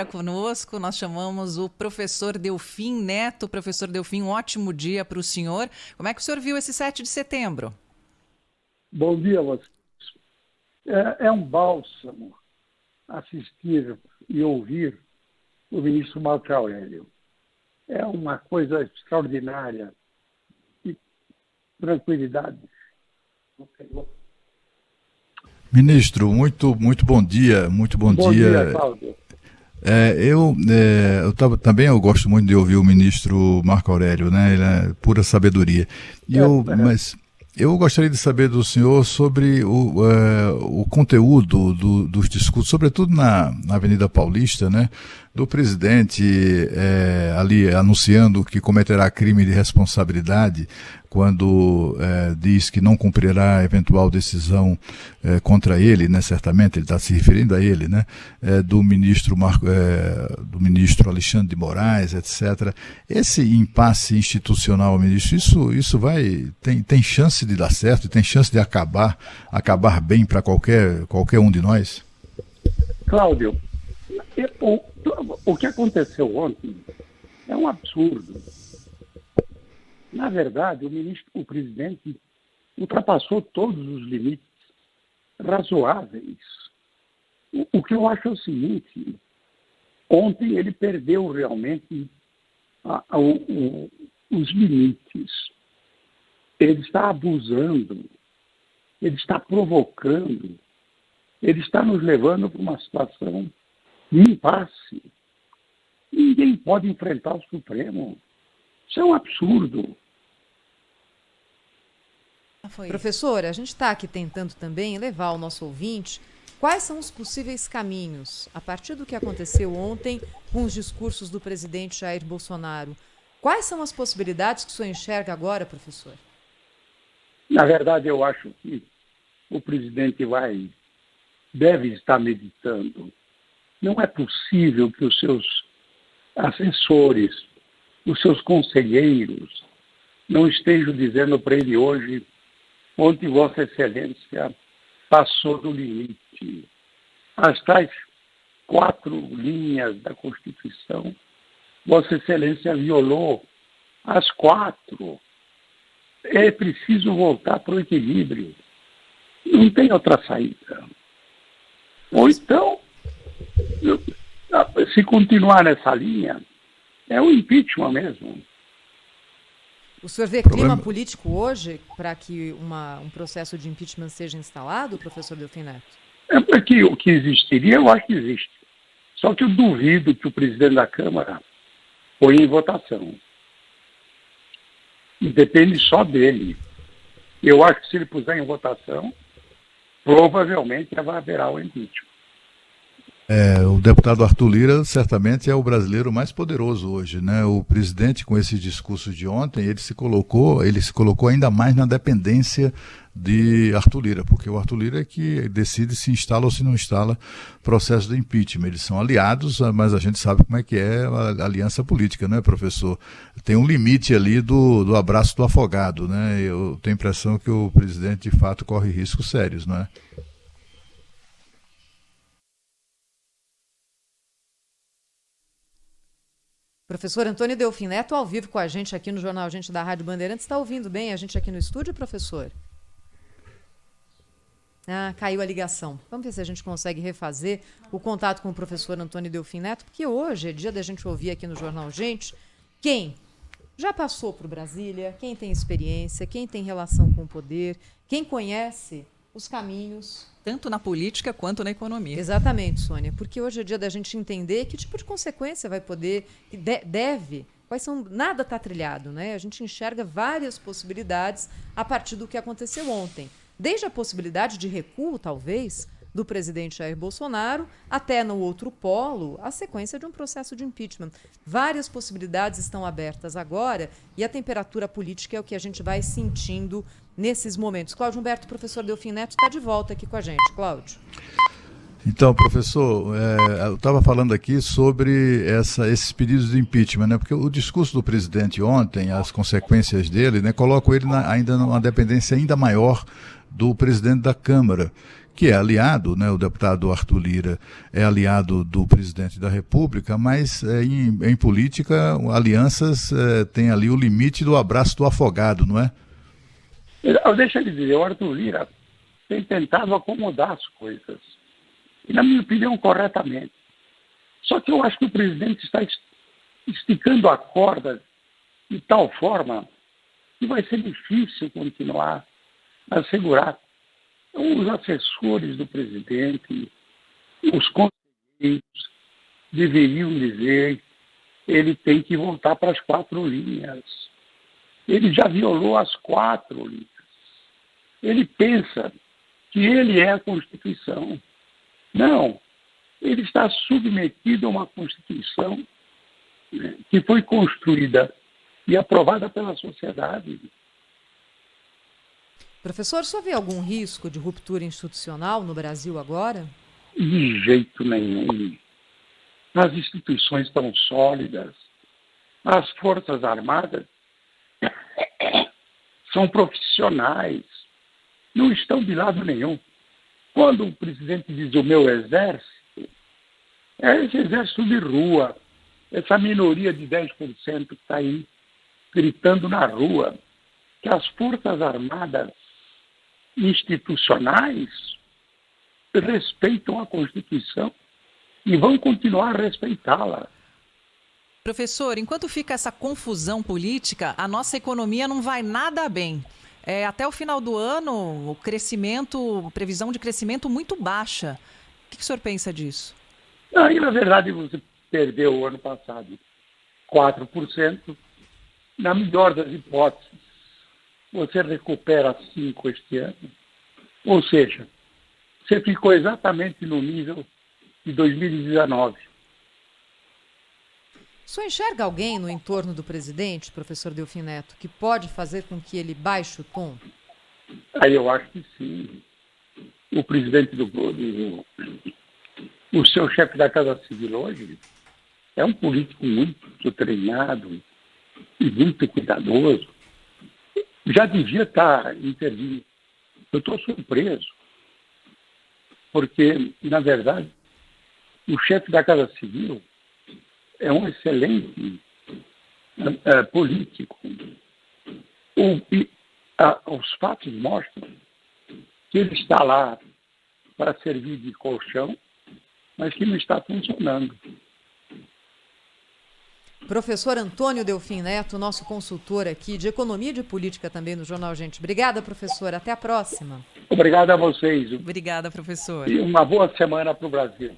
Conosco, nós chamamos o professor Delfim Neto. Professor Delfim, um ótimo dia para o senhor. Como é que o senhor viu esse 7 de setembro? Bom dia a vocês. É um bálsamo assistir e ouvir o ministro Marco Aurélio. É uma coisa extraordinária e tranquilidade. Ministro, muito bom dia, Bom dia, Cláudio. Eu gosto muito de ouvir o ministro Marco Aurélio, né? Ele é pura sabedoria. Mas eu gostaria de saber do senhor sobre o conteúdo dos discursos, sobretudo na Avenida Paulista, né? Do presidente ali anunciando que cometerá crime de responsabilidade quando diz que não cumprirá eventual decisão contra ele, né? Certamente ele está se referindo a ele, né? Do ministro ministro Alexandre de Moraes, etc. Esse impasse institucional, ministro, isso tem chance de dar certo, tem chance de acabar bem para qualquer um de nós? Cláudio, o que aconteceu ontem é um absurdo. Na verdade, o presidente ultrapassou todos os limites razoáveis. O que eu acho é o seguinte: ontem ele perdeu realmente os limites. Ele está abusando, ele está provocando, ele está nos levando para uma situação de impasse. Ninguém pode enfrentar o Supremo. Isso é um absurdo. Professor, a gente está aqui tentando também levar ao nosso ouvinte quais são os possíveis caminhos, a partir do que aconteceu ontem com os discursos do presidente Jair Bolsonaro. Quais são as possibilidades que o senhor enxerga agora, professor? Na verdade, eu acho que o presidente deve estar meditando. Não é possível que os seus assessores, os seus conselheiros, não estejam dizendo para ele hoje: ontem Vossa Excelência passou do limite. As tais 4 linhas da Constituição, Vossa Excelência violou as 4. É preciso voltar para o equilíbrio. Não tem outra saída. Ou então, se continuar nessa linha, é o impeachment mesmo. O senhor vê clima político hoje para que um processo de impeachment seja instalado, professor Delfim Neto? Porque o que existiria, eu acho que existe. Só que eu duvido que o presidente da Câmara ponha em votação. E depende só dele. Eu acho que se ele puser em votação, provavelmente haverá o impeachment. O deputado Arthur Lira certamente é o brasileiro mais poderoso hoje, né? O presidente, com esse discurso de ontem, ele se colocou ainda mais na dependência de Arthur Lira, porque o Arthur Lira é que decide se instala ou se não instala processo de impeachment. Eles são aliados, mas a gente sabe como é que é a aliança política, né, professor? Tem um limite ali do abraço do afogado, né? Eu tenho a impressão que o presidente, de fato, corre riscos sérios, não é? Professor Antônio Delfim Neto, ao vivo com a gente aqui no Jornal Gente da Rádio Bandeirantes. Está ouvindo bem a gente aqui no estúdio, professor? Caiu a ligação. Vamos ver se a gente consegue refazer o contato com o professor Antônio Delfim Neto, porque hoje é dia da gente ouvir aqui no Jornal Gente quem já passou por Brasília, quem tem experiência, quem tem relação com o poder, quem conhece os caminhos. Tanto na política quanto na economia. Exatamente, Sônia, porque hoje é dia da gente entender que tipo de consequência vai poder, nada está trilhado, né? A gente enxerga várias possibilidades a partir do que aconteceu ontem. Desde a possibilidade de recuo, talvez, do presidente Jair Bolsonaro, até no outro polo, a sequência de um processo de impeachment. Várias possibilidades estão abertas agora e a temperatura política é o que a gente vai sentindo nesses momentos. Cláudio Humberto, professor Delfim Neto, está de volta aqui com a gente. Cláudio. Então, professor, eu estava falando aqui sobre esses pedidos de impeachment, né? Porque o discurso do presidente ontem, as consequências dele, né, colocam ele ainda numa dependência ainda maior do presidente da Câmara, que é aliado, né, o deputado Arthur Lira é aliado do presidente da República, mas em política, alianças têm ali o limite do abraço do afogado, não é? Deixa eu dizer, o Arthur Lira tem tentado acomodar as coisas, e na minha opinião, corretamente. Só que eu acho que o presidente está esticando a corda de tal forma que vai ser difícil continuar a segurar. Os assessores do presidente, os conselheiros, deveriam dizer que ele tem que voltar para as 4 linhas. Ele já violou as 4 linhas. Ele pensa que ele é a Constituição. Não, ele está submetido a uma Constituição, né, que foi construída e aprovada pela sociedade. Professor, o senhor vê algum risco de ruptura institucional no Brasil agora? De jeito nenhum. As instituições estão sólidas. As Forças Armadas são profissionais. Não estão de lado nenhum. Quando o presidente diz o meu exército, é esse exército de rua, essa minoria de 10% que está aí gritando na rua, que as Forças Armadas institucionais respeitam a Constituição e vão continuar a respeitá-la. Professor, enquanto fica essa confusão política, a nossa economia não vai nada bem. Até o final do ano, previsão de crescimento muito baixa. O que o senhor pensa disso? Aí, na verdade, você perdeu o ano passado 4%. Na melhor das hipóteses, você recupera 5% este ano. Ou seja, você ficou exatamente no nível de 2019. O senhor enxerga alguém no entorno do presidente, professor Delfim Neto, que pode fazer com que ele baixe o tom? Aí eu acho que sim. O presidente o seu chefe da Casa Civil hoje é um político muito treinado e muito cuidadoso. Já devia estar intervindo. Eu estou surpreso, porque, na verdade, o chefe da Casa Civil é um excelente político. Os fatos mostram que ele está lá para servir de colchão, mas que não está funcionando. Professor Antônio Delfim Neto, nosso consultor aqui de Economia e de Política também no Jornal Gente. Obrigada, professor. Até a próxima. Obrigado a vocês. Obrigada, professor. E uma boa semana para o Brasil.